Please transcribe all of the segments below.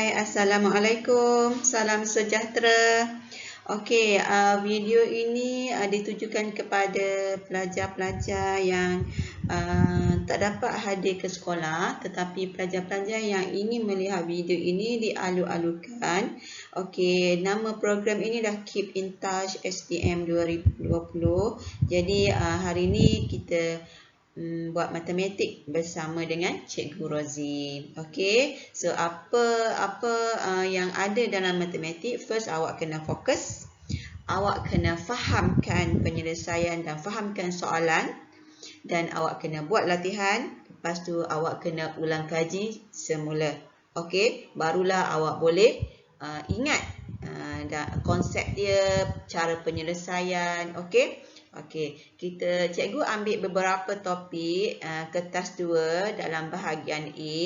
Hai, Assalamualaikum. Salam sejahtera. Okey, video ini ditujukan kepada pelajar-pelajar yang tak dapat hadir ke sekolah, tetapi pelajar-pelajar yang ingin melihat video ini dialu-alukan. Okey, nama program ini dah Keep in Touch SPM 2020. Jadi hari ini kita buat matematik bersama dengan Cikgu Rozi. Okey, so apa yang ada dalam matematik? First, awak kena fokus. Awak kena fahamkan penyelesaian dan fahamkan soalan. Dan awak kena buat latihan. Lepas tu awak kena ulang kaji semula. Okey, barulah awak boleh ingat konsep dia, cara penyelesaian. Okey. Okey, cikgu ambil beberapa topik kertas 2 dalam bahagian A.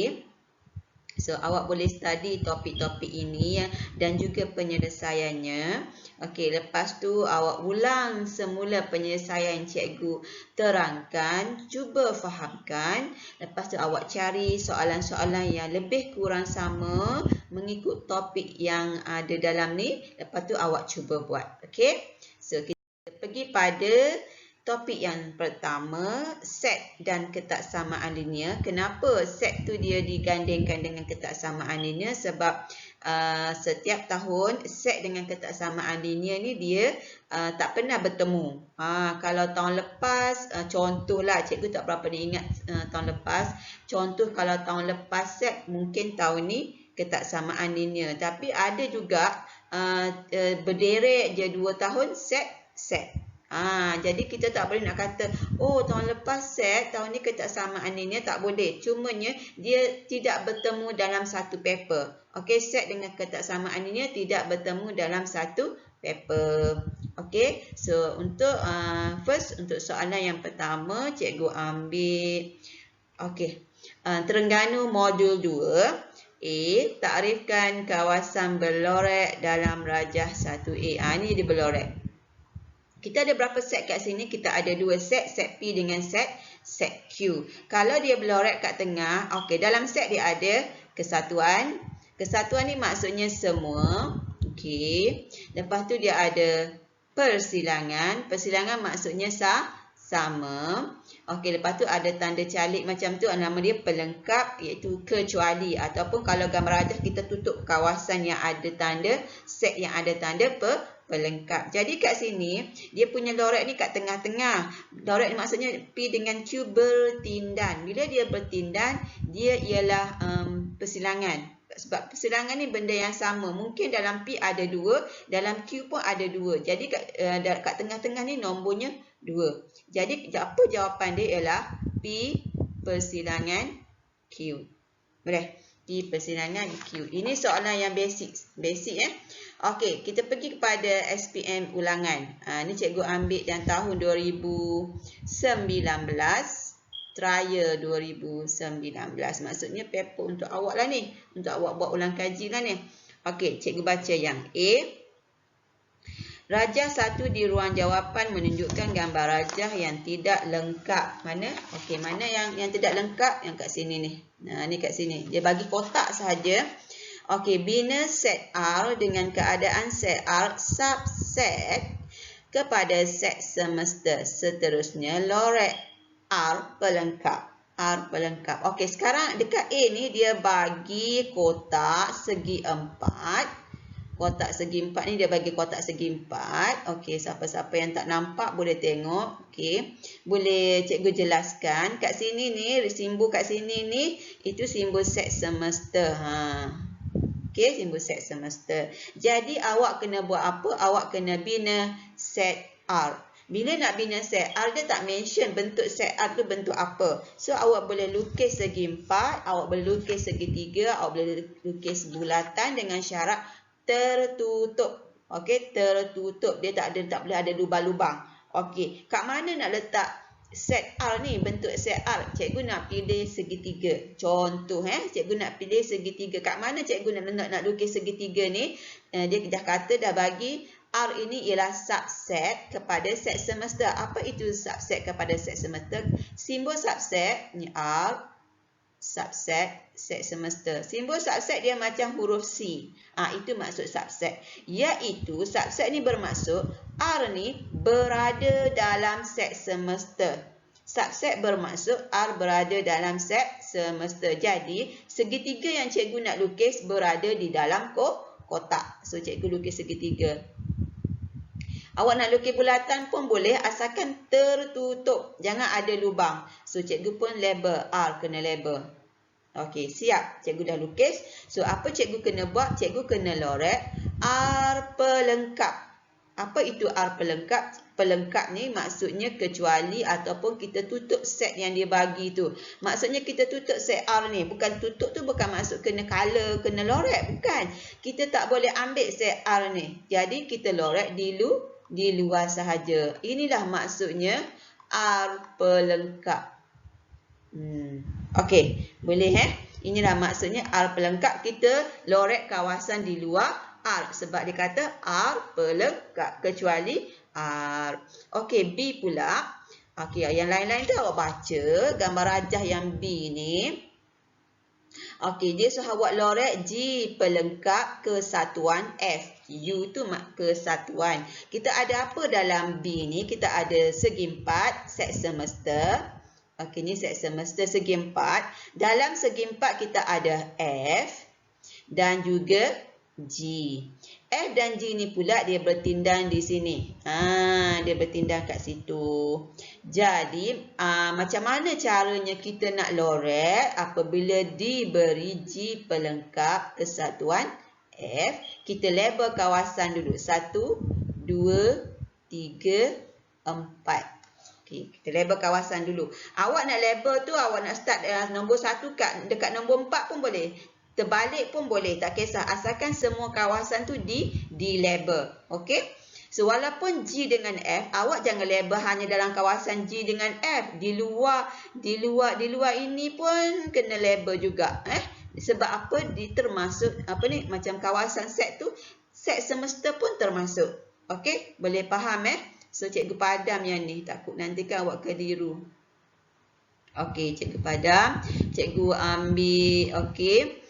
So, awak boleh study topik-topik ini dan juga penyelesaiannya. Okey, lepas tu awak ulang semula penyelesaian cikgu terangkan, cuba fahamkan. Lepas tu awak cari soalan-soalan yang lebih kurang sama mengikut topik yang ada dalam ni. Lepas tu awak cuba buat. Okey, so kita pergi pada topik yang pertama, set dan ketaksamaan linear. Kenapa set tu dia digandingkan dengan ketaksamaan linear? Sebab setiap tahun set dengan ketaksamaan linear ni dia tak pernah bertemu. Kalau tahun lepas, contohlah, cikgu tak berapa diingat tahun lepas. Contoh kalau tahun lepas set, mungkin tahun ni ketaksamaan linear. Tapi ada juga berderet je 2 tahun set. Jadi kita tak boleh nak kata, oh tahun lepas set, tahun ni ketaksamaan linear, tak boleh. Cumanya dia tidak bertemu dalam satu paper. Okey, set dengan ketaksamaan linear tidak bertemu dalam satu paper. Okey, so untuk first, untuk soalan yang pertama, cikgu ambil okey, Terengganu modul 2. A, takrifkan kawasan berlorek dalam rajah 1A. Ini dia berlorek. Kita ada berapa set kat sini? Kita ada 2 set, set P dengan set Q. Kalau dia berlorek kat tengah, okey, dalam set dia ada kesatuan. Kesatuan ni maksudnya semua. Okey. Lepas tu dia ada persilangan. Persilangan maksudnya sama. Okey, lepas tu ada tanda calik macam tu, nama dia pelengkap, iaitu kecuali. Ataupun kalau gambar rajah kita tutup kawasan yang ada tanda, set yang ada tanda pelengkap. Jadi kat sini dia punya lorek ni kat tengah-tengah. Lorek ni maksudnya P dengan Q bertindan. Bila dia bertindan, dia ialah persilangan. Sebab persilangan ni benda yang sama. Mungkin dalam P ada 2, dalam Q pun ada 2. Jadi kat tengah-tengah ni nombornya 2. Jadi apa jawapan dia ialah P persilangan Q. Boleh? P persilangan Q. Ini soalan yang basic Okey, kita pergi kepada SPM ulangan. Ni cikgu ambil yang tahun 2019, trial 2019. Maksudnya paper untuk awak lah ni. Untuk awak buat ulang kaji lah ni. Okey, cikgu baca yang A. Rajah 1 di ruang jawapan menunjukkan gambar rajah yang tidak lengkap. Mana? Okey, mana yang tidak lengkap? Yang kat sini ni. Ni kat sini. Dia bagi kotak sahaja. Okey, bina set R dengan keadaan set R subset kepada set semesta. Seterusnya, lorek R pelengkap. Okey, sekarang dekat A ni dia bagi kotak segi 4. Kotak segi 4 ni dia bagi kotak segi 4. Okey, siapa-siapa yang tak nampak boleh tengok. Okey, boleh cikgu jelaskan. Kat sini ni, simbol kat sini ni, itu simbol set semesta. Okey, simbol set semesta. Jadi awak kena buat apa? Awak kena bina set R. Bila nak bina set R, dia tak mention bentuk set R tu bentuk apa. So, awak boleh lukis segi 4, awak boleh lukis segi 3, awak boleh lukis bulatan dengan syarat tertutup. Okey, tertutup. Dia tak boleh ada lubang-lubang. Okey, kat mana nak letak set R ni, bentuk set R? Cikgu nak pilih segitiga. Contoh, cikgu nak pilih segitiga. Kat mana cikgu nak lukis segitiga ni? Dia dah kata, dah bagi R ini ialah subset kepada set semesta. Apa itu subset kepada set semesta? Simbol subset ni R, subset set semester. Simbol subset dia macam huruf C. Itu maksud subset. Iaitu subset ni bermaksud R ni berada dalam set semester. Subset bermaksud R berada dalam set semester. Jadi, segitiga yang cikgu nak lukis berada di dalam kotak. So, cikgu lukis segitiga. Awak nak lukis bulatan pun boleh asalkan tertutup. Jangan ada lubang. So, cikgu pun label. R kena label. Okey, siap. Cikgu dah lukis. So, apa cikgu kena buat? Cikgu kena lorek R pelengkap. Apa itu R pelengkap? Pelengkap ni maksudnya kecuali ataupun kita tutup set yang dia bagi tu. Maksudnya kita tutup set R ni. Bukan tutup tu bukan maksud kena color, kena lorek. Bukan. Kita tak boleh ambil set R ni. Jadi, kita lorek di luar sahaja. Inilah maksudnya R pelengkap. Okey, boleh Inilah maksudnya R pelengkap. Kita lorek kawasan di luar R. Sebab dia kata R pelengkap. Kecuali R. Okey, B pula. Okey, yang lain-lain tu awak baca. Gambar rajah yang B ni. Okey, dia suruh awak lorek G pelengkap kesatuan F. U tu kesatuan. Kita ada apa dalam B ni? Kita ada segi 4 set semester. Okey, ni set semester segi 4. Dalam segi 4 kita ada F dan juga G. F dan G ni pula dia bertindang di sini. Dia bertindang kat situ. Jadi, macam mana caranya kita nak lorek apabila diberi G pelengkap kesatuan F? Kita label kawasan dulu. 1, 2, 3, 4. Okey, kita label kawasan dulu. Awak nak label tu, awak nak start nombor 1 dekat nombor 4 pun boleh. Terbalik pun boleh, tak kisah. Asalkan semua kawasan tu di label. Okey? So, walaupun G dengan F, awak jangan label hanya dalam kawasan G dengan F. Di luar ini pun kena label juga. Sebab apa? Termasuk macam kawasan set tu, set semester pun termasuk. Okey? Boleh faham So, cikgu padam yang ni. Takut nanti kan awak keliru. Okey, cikgu padam. Cikgu ambil. Okey.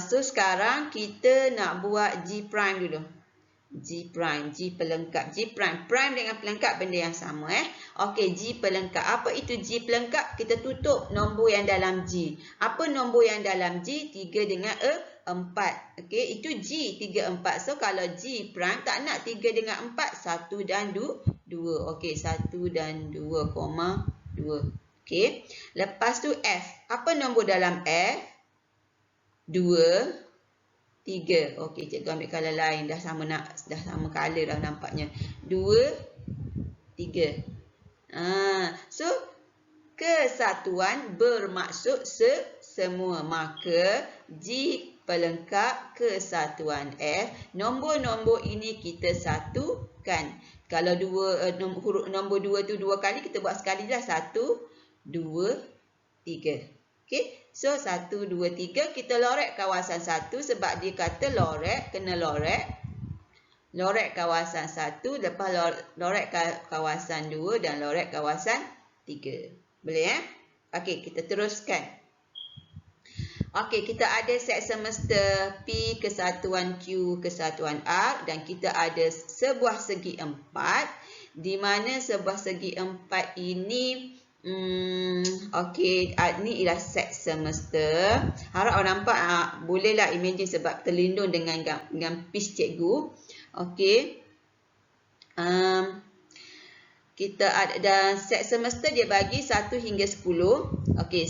So, sekarang kita nak buat G prime dulu. G prime, G pelengkap. G prime. Prime dengan pelengkap benda yang sama. Okey, G pelengkap. Apa itu G pelengkap? Kita tutup nombor yang dalam G. Apa nombor yang dalam G? 3 dengan 4. Okey, itu G 3, 4. So, kalau G prime tak nak 3 dengan 4, 1 dan 2. Okey, 1 dan 2, 2. Okey. Lepas tu F. Apa nombor dalam F? 2, 3. Okey, cikgu ambil color lain. Dah sama color dah nampaknya. 2, 3. So, kesatuan bermaksud semua. Maka, G pelengkap kesatuan F. Nombor-nombor ini kita satukan. Kalau nombor 2 tu 2 kali, kita buat sekali dah. 1, 2, 3. Okey. So, 1, 2, 3. Kita lorek kawasan 1 sebab dia kata kena lorek. Lorek kawasan 1, lepas lorek kawasan 2 dan lorek kawasan 3. Boleh Okey, kita teruskan. Okey, kita ada set semester P kesatuan Q kesatuan R dan kita ada sebuah segi 4 di mana sebuah segi 4 ini okey, ni ialah set semester. Harap awak nampak, bolehlah imagine sebab terlindung dengan piece cikgu. Okey. Kita ada dan set semester dia bagi 1 hingga 10. Okey,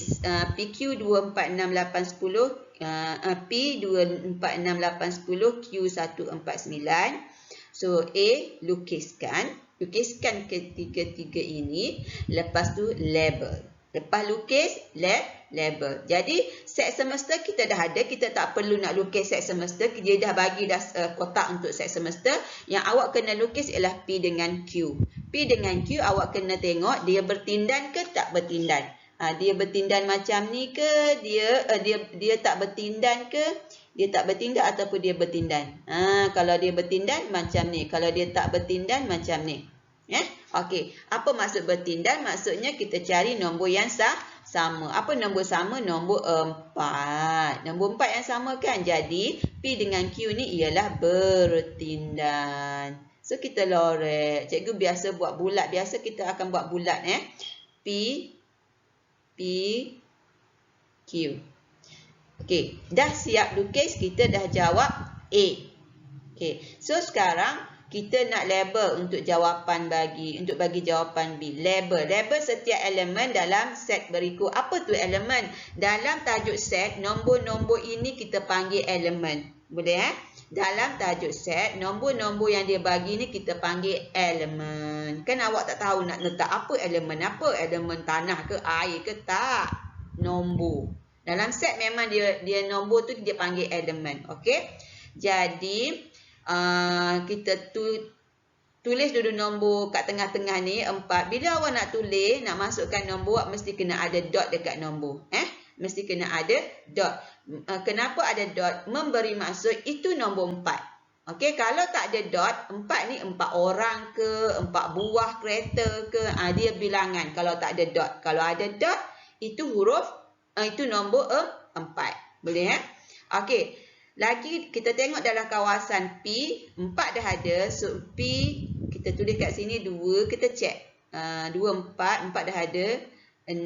PQ 2, 4, 6, 8, 10, P 2, 4, 6, 8, 10, Q 1, 4, 9. So, A lukiskan ketiga-tiga ini. Lepas tu label. Lepas lukis, label. Jadi, set semester kita dah ada. Kita tak perlu nak lukis set semester. Dia dah bagi kotak untuk set semester. Yang awak kena lukis ialah P dengan Q. P dengan Q awak kena tengok dia bertindan ke tak bertindan. Dia bertindan macam ni ke? Dia tak bertindan ke? Dia tak bertindan ataupun dia bertindan. Kalau dia bertindan macam ni. Kalau dia tak bertindan macam ni. Okey. Apa maksud bertindan? Maksudnya kita cari nombor yang sama. Apa nombor sama? Nombor 4. Nombor 4 yang sama kan? Jadi, P dengan Q ni ialah bertindan. So, kita lorek. Cikgu biasa buat bulat. Biasa kita akan buat bulat. P, Q. Okey, dah siap lukis. Kita dah jawab A. Okey, so sekarang kita nak label untuk jawapan untuk bagi jawapan B. Label setiap elemen dalam set berikut. Apa tu elemen? Dalam tajuk set, nombor-nombor ini kita panggil elemen. Boleh Dalam tajuk set, nombor-nombor yang dia bagi ni kita panggil elemen. Kan awak tak tahu nak letak apa elemen. Apa elemen, tanah ke air ke? Tak. Nombor. Dalam set memang dia nombor tu dia panggil elemen. Okey. Jadi kita tulis dulu nombor kat tengah-tengah ni 4. Bila awak nak tulis, nak masukkan nombor, awak mesti kena ada dot dekat nombor. Mesti kena ada dot. Kenapa ada dot? Memberi maksud itu nombor 4. Okey, kalau tak ada dot, 4 ni 4 orang ke, 4 buah kereta ke, dia bilangan kalau tak ada dot. Kalau ada dot, itu itu nombor 4. Boleh Okey. Lagi kita tengok dalam kawasan P, 4 dah ada. So P kita tulis kat sini 2, kita check. 2 4 dah ada. 6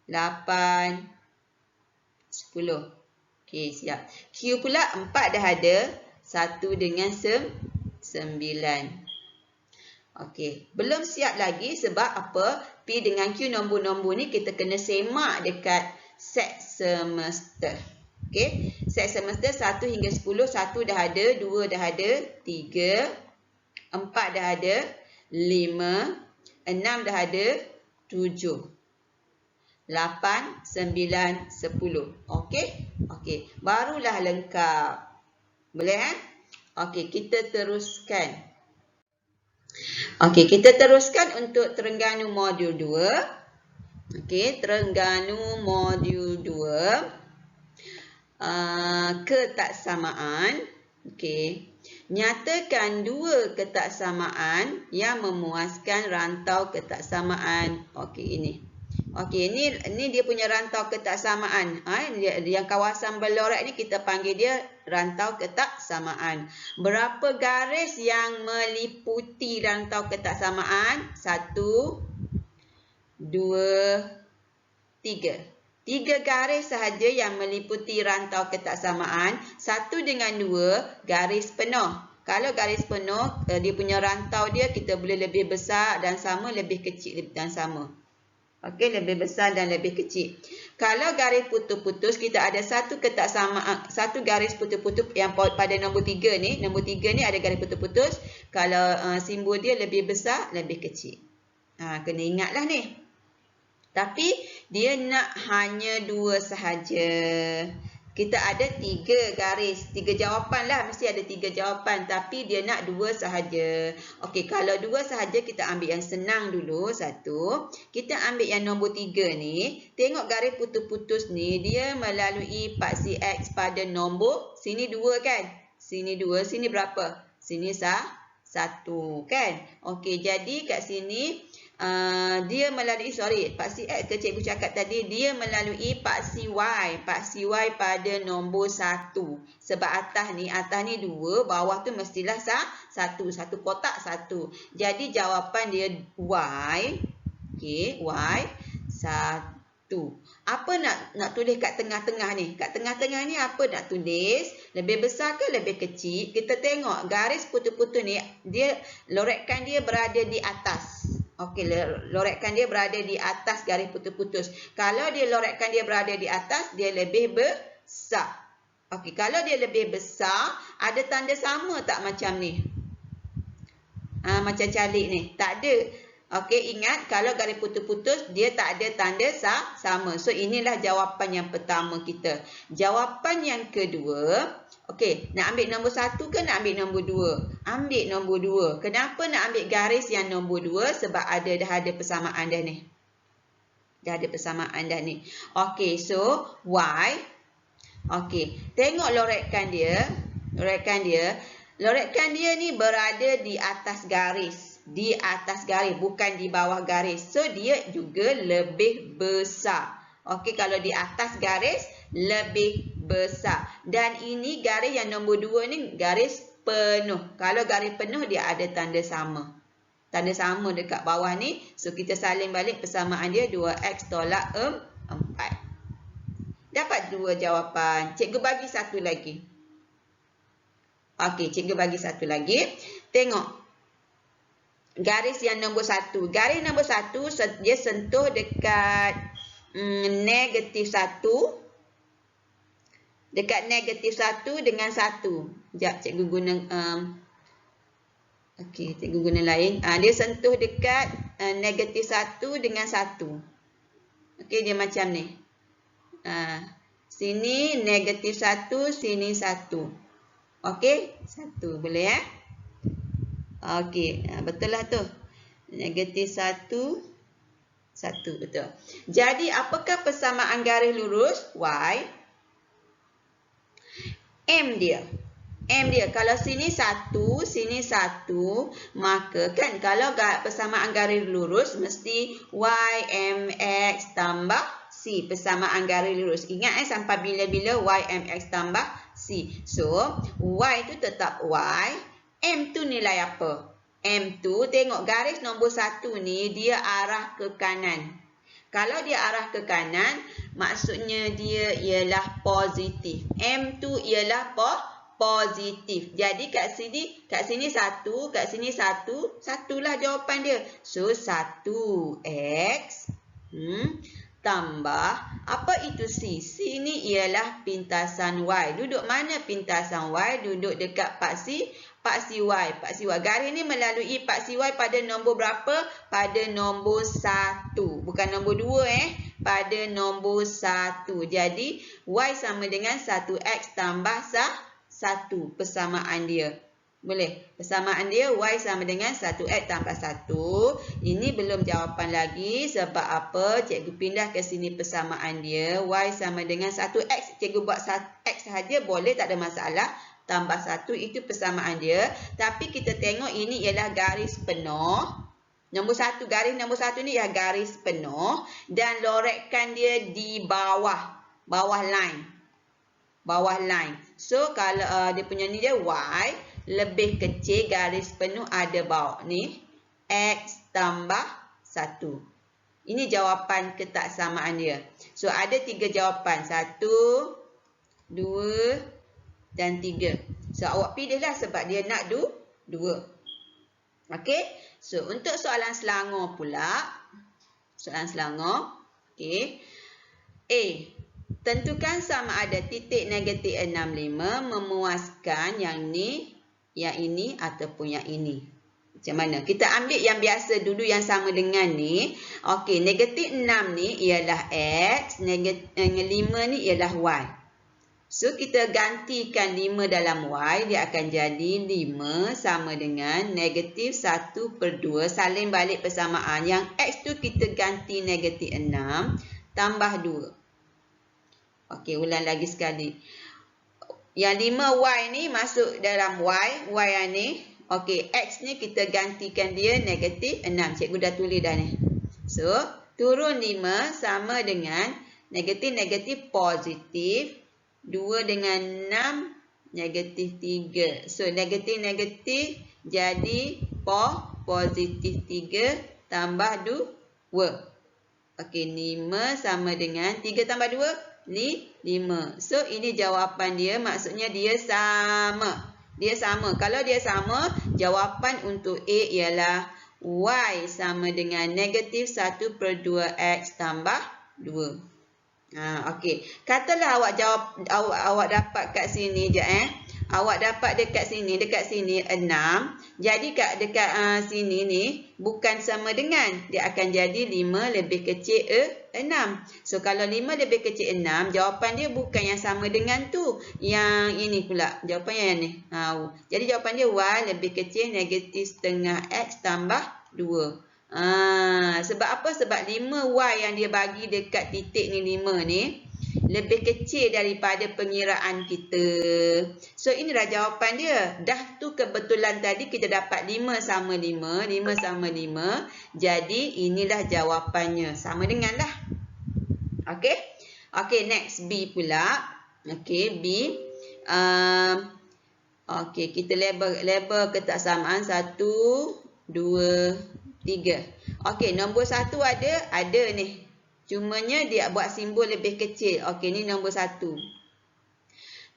8 10. Okey, siap. Q pula 4 dah ada. 1 dengan 9. Okey, belum siap lagi sebab apa? P dengan Q nombor-nombor ni kita kena semak dekat set semester. Okey, set semester 1 hingga 10, 1 dah ada, 2 dah ada, 3, 4 dah ada, 5, 6 dah ada, 7, 8, 9, 10. Okey? Okey, barulah lengkap. Boleh Okey, kita teruskan. Okey, kita teruskan untuk Terengganu modul 2. Okey, Terengganu modul 2. Ketaksamaan. Okey. Nyatakan dua ketaksamaan yang memuaskan rantau ketaksamaan. Okey, ini. Okey, ini dia punya rantau ketaksamaan. Yang kawasan berlorek ni kita panggil dia rantau ketaksamaan. Berapa garis yang meliputi rantau ketaksamaan? 1, 2, 3. 3 garis sahaja yang meliputi rantau ketaksamaan. 1 dengan 2 garis penuh. Kalau garis penuh, dia punya rantau dia kita boleh lebih besar dan sama, lebih kecil dan sama. Okey, lebih besar dan lebih kecil. Kalau garis putus-putus, kita ada satu ketaksamaan, satu garis putus-putus yang pada nombor 3 ni. Nombor 3 ni ada garis putus-putus. Kalau simbol dia lebih besar, lebih kecil. Kena ingatlah ni. Tapi dia nak hanya 2 sahaja. Kita ada 3 garis, 3 jawapan lah. Mesti ada 3 jawapan. Tapi dia nak 2 sahaja. Okey, kalau 2 sahaja kita ambil yang senang dulu. 1. Kita ambil yang nombor 3 ni. Tengok garis putus-putus ni. Dia melalui paksi X pada nombor. Sini 2 kan? Sini 2. Sini berapa? Sini 1 kan? Okey, jadi kat sini dia melalui, paksi X ke cikgu cakap tadi, dia melalui paksi Y pada nombor 1. Sebab atas ni 2, bawah tu mestilah 1 kotak 1. Jadi jawapan dia Y. Okey, Y 1. Apa nak tulis kat tengah-tengah ni? Kat tengah-tengah ni apa nak tulis? Lebih besar ke lebih kecil? Kita tengok garis putus-putus ni, dia lorekkan dia berada di atas. Okey, lorekkan dia berada di atas garis putus-putus. Kalau dia lorekkan dia berada di atas, dia lebih besar. Okey, kalau dia lebih besar, ada tanda sama tak macam ni? Macam calik ni. Tak ada. Okey, ingat kalau garis putus-putus, dia tak ada tanda sama. So, inilah jawapan yang pertama kita. Jawapan yang kedua, okey, nak ambil nombor 1 ke nak ambil nombor 2? Ambil nombor 2. Kenapa nak ambil garis yang nombor 2? Sebab dah ada persamaan dah ni. Dah ada persamaan dah ni. Okey, so Y. Okey, tengok lorekkan dia. Lorekkan dia ni berada di atas garis. di atas garis, bukan di bawah garis. So, dia juga lebih besar. Okey, kalau di atas garis, lebih besar. Dan ini garis yang nombor 2 ni garis penuh. Kalau garis penuh, dia ada tanda sama. Tanda sama dekat bawah ni. So, kita salin balik persamaan dia 2x tolak 4. Dapat 2 jawapan. Cikgu bagi satu lagi. Okey, cikgu bagi satu lagi. Tengok. Garis yang nombor 1. Garis nombor 1, dia sentuh dekat negatif 1. Dekat negatif 1 dengan 1. Sekejap, cikgu guna... Okey, cikgu guna lain. Dia sentuh dekat negatif 1 dengan 1. Okey, dia macam ni. Sini negatif 1, sini 1. Okey, 1. Boleh Okey, betul lah tu. Negatif 1, 1. Betul. Jadi, apakah persamaan garis lurus? Y. M dia. M dia. Kalau sini 1, sini 1, maka kan kalau persamaan garis lurus, mesti Y, M, X tambah C. Persamaan garis lurus. Ingat sampai bila-bila Y, M, X tambah C. So, Y tu tetap Y. M tu nilai apa? M tu, tengok garis nombor 1 ni, dia arah ke kanan. Kalau dia arah ke kanan, maksudnya dia ialah positif. M tu ialah positif. Jadi kat sini 1, kat sini 1, 1 lah jawapan dia. So 1x tambah apa itu C? C ni ialah pintasan Y. Duduk mana pintasan Y? Duduk dekat paksi Y. Paksi Y. Garis ni melalui paksi Y pada nombor berapa? Pada nombor 1. Bukan nombor 2 pada nombor 1. Jadi Y sama dengan 1x tambah 1. Persamaan dia. Boleh? Persamaan dia Y sama dengan 1x tambah 1. Ini belum jawapan lagi. Sebab apa? Cikgu pindah ke sini persamaan dia. Y sama dengan 1x. Cikgu buat x sahaja boleh, tak ada masalah. Tambah 1 itu persamaan dia. Tapi kita tengok ini ialah garis penuh. Nombor 1, garis nombor 1 ni ialah garis penuh. Dan lorekkan dia di bawah. Bawah line. Bawah line. So, kalau dia punya ni dia Y. Lebih kecil garis penuh ada bawah ni. X tambah 1. Ini jawapan ketaksamaan dia. So, ada 3 jawapan. 1, 2 dan 3. So, awak pilihlah sebab dia nak 2. Okey. So, untuk soalan Selangor pula. Soalan Selangor. Okey. A. Tentukan sama ada titik negatif 65 memuaskan yang ni, yang ini ataupun yang ini. Macam mana? Kita ambil yang biasa dulu yang sama dengan ni. Okey, negatif 6 ni ialah X, negatif 5 ni ialah Y. So, kita gantikan 5 dalam Y, dia akan jadi 5 sama dengan negatif 1/2. Salin balik persamaan. Yang X tu kita ganti negatif 6 tambah 2. Okey, ulang lagi sekali. Yang 5Y ni masuk dalam Y yang ni. Okey, X ni kita gantikan dia negatif 6. Cikgu dah tulis dah ni. So, turun 5 sama dengan negatif positif. 2 dengan 6, negatif 3. So, negatif jadi positif 3 tambah 2. Okey, 5 sama dengan 3 tambah 2. 5. So, ini jawapan dia. Maksudnya dia sama. Dia sama. Kalau dia sama, jawapan untuk A ialah Y sama dengan negatif 1/2X tambah 2. Okey. Katalah awak dapat kat sini je Awak dapat dekat sini 6. Jadi dekat sini ni bukan sama dengan, dia akan jadi 5 lebih kecil 6. So kalau 5 lebih kecil 6, jawapan dia bukan yang sama dengan tu. Yang ini pula, jawapannya yang ni. Jadi jawapan dia Y lebih kecil negatif setengah X tambah 2. Sebab apa? Sebab 5Y yang dia bagi dekat titik ni 5 ni, lebih kecil daripada pengiraan kita. So, inilah jawapan dia. Dah tu kebetulan tadi kita dapat 5 sama 5. 5 sama 5. Jadi, inilah jawapannya. Sama dengan dah. Okey. Okey, next B pula. Okey, B. Okey, kita label ketaksamaan 1, 2, 3. Okey, nombor 1 ada ni. Cumanya dia buat simbol lebih kecil. Okey, ni nombor 1.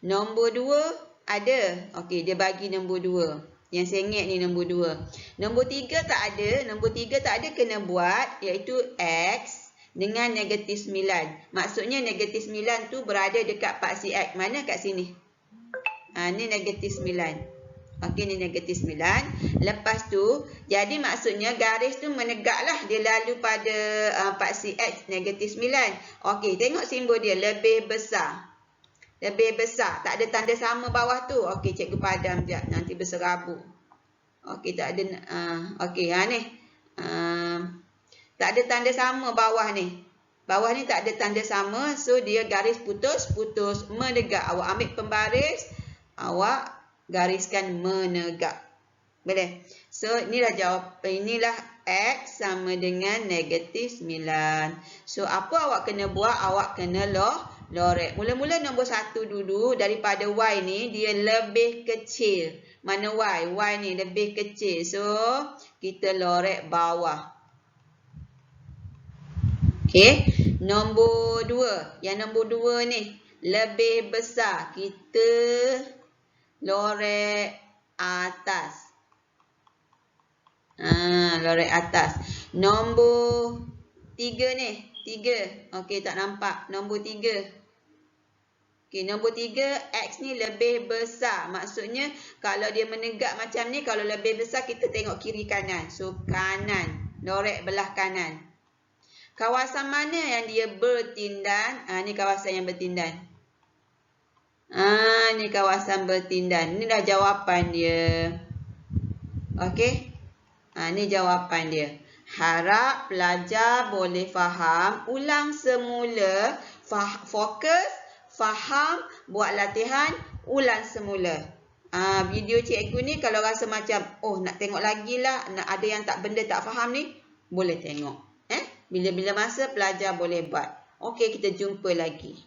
Nombor 2 ada. Okey, dia bagi nombor 2. Yang sengit ni nombor 2. Nombor 3 tak ada. Nombor 3 tak ada kena buat iaitu X dengan negatif 9. Maksudnya negatif 9 tu berada dekat paksi X. Mana kat sini? Ni negatif 9. Okey, ni negatif 9. Lepas tu, jadi maksudnya garis tu menegaklah. Dia lalu pada paksi X negatif 9. Okey, tengok simbol dia. Lebih besar. Lebih besar. Tak ada tanda sama bawah tu. Okey, cikgu padam sekejap. Nanti berserabut. Okey, tak ada. Okey, ni. Tak ada tanda sama bawah ni. Bawah ni tak ada tanda sama. So, dia garis putus menegak. Awak ambil pembaris. Awak gariskan menegak. Boleh? So, inilah jawapan. Inilah X sama dengan negatif 9. So, apa awak kena buat? Awak kena lorek. Mula-mula nombor 1 dulu. Daripada Y ni, dia lebih kecil. Mana Y? Y ni lebih kecil. So, kita lorek bawah. Okey. Nombor 2. Yang nombor 2 ni. Lebih besar. Kita lorek atas. Lorek atas. Nombor 3 ni. 3. Okey, tak nampak. Nombor 3. Okey, nombor 3. X ni lebih besar. Maksudnya, kalau dia menegak macam ni, kalau lebih besar, kita tengok kiri kanan. So, kanan. Lorek belah kanan. Kawasan mana yang dia bertindan? Ni kawasan yang bertindan. Ni kawasan bertindan. Ni dah jawapan dia. Okey. Ni jawapan dia. Harap pelajar boleh faham. Ulang semula. Fokus. Faham. Buat latihan. Ulang semula. Video cikgu ni kalau rasa macam, nak tengok lagi lah. Ada yang benda tak faham ni. Boleh tengok. Bila-bila masa pelajar boleh buat. Okey, kita jumpa lagi.